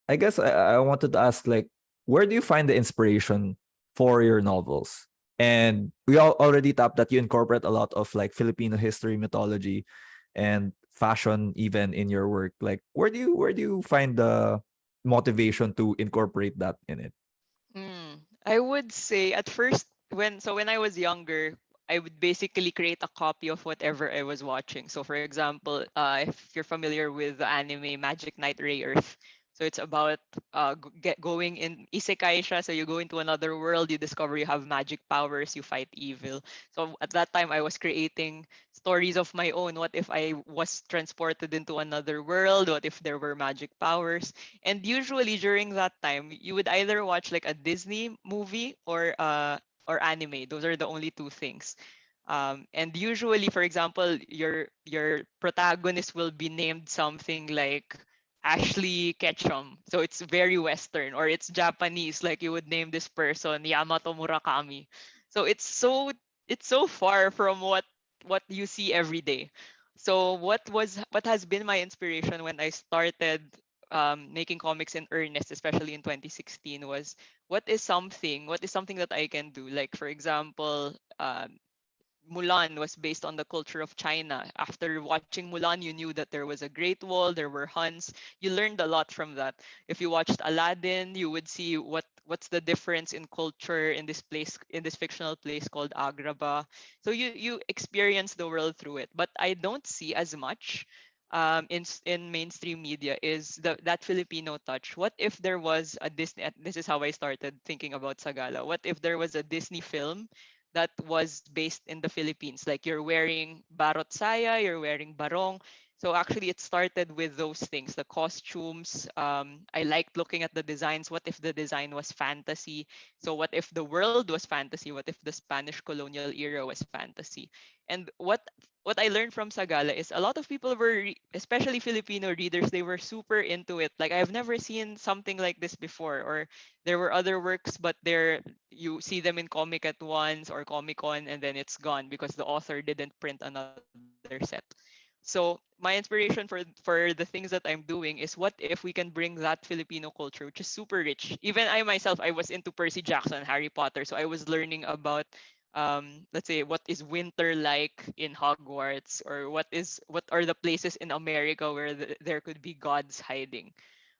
I guess I wanted to ask, like, where do you find the inspiration for your novels? And we all already tapped that you incorporate a lot of like Filipino history, mythology, and fashion even in your work. Like, where do you find the motivation to incorporate that in it? I would say at first when I was younger, I would basically create a copy of whatever I was watching. So for example, if you're familiar with the anime Magic Knight Ray Earth, so it's about going in isekai siya. So you go into another world, you discover you have magic powers, you fight evil. So at that time, I was creating stories of my own. What if I was transported into another world? What if there were magic powers? And usually during that time, you would either watch like a Disney movie or anime. Those are the only two things. And usually, for example, your protagonist will be named something like Ashley Ketchum. So it's very Western, or it's Japanese, like you would name this person Yamato Murakami. So it's so far from what you see every day. So what has been my inspiration when I started making comics in earnest, especially in 2016, was what is something that I can do. Like for example, Mulan was based on the culture of China. After watching Mulan, you knew that there was a Great Wall, there were Huns. You learned a lot from that. If you watched Aladdin, you would see what's the difference in culture in this place, in this fictional place called Agrabah. So you experience the world through it. But I don't see as much in mainstream media is that Filipino touch. What if there was a Disney? This is how I started thinking about Sagala. What if there was a Disney film that was based in the Philippines? Like you're wearing barot saya, you're wearing barong. So actually, it started with those things, the costumes. I liked looking at the designs. What if the design was fantasy? So what if the world was fantasy? What if the Spanish colonial era was fantasy? And what I learned from Sagala is a lot of people especially Filipino readers, they were super into it. Like I've never seen something like this before, or there were other works, but you see them in Comic at once or Comic Con, and then it's gone because the author didn't print another set. So my inspiration for the things that I'm doing is what if we can bring that Filipino culture, which is super rich. Even I myself, I was into Percy Jackson, Harry Potter, so I was learning about let's say what is winter like in Hogwarts, or what are the places in America where there could be gods hiding.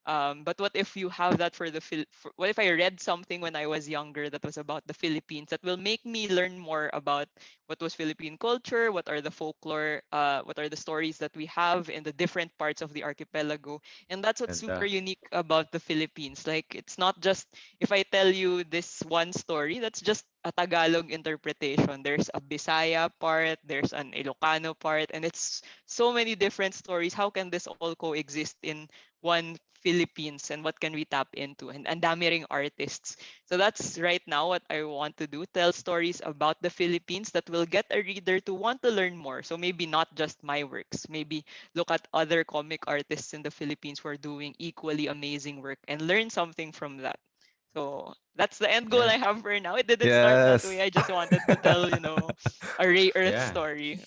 But what if you have that what if I read something when I was younger that was about the Philippines that will make me learn more about what was Philippine culture, what are the stories that we have in the different parts of the archipelago. And that's what's super Ganda. unique about the Philippines. Like it's not just if I tell you this one story, that's just a Tagalog interpretation. There's a Bisaya part, there's an Ilocano part, and it's so many different stories. How can this all coexist in one Philippines, and what can we tap into? And dami ring artists. So that's right now what I want to do. Tell stories about the Philippines that will get a reader to want to learn more. So maybe not just my works. Maybe look at other comic artists in the Philippines who are doing equally amazing work and learn something from that. So that's the end goal Yeah. I have for now. It didn't start that way. Yes. I just wanted to tell, a Ray Earth Yeah. story.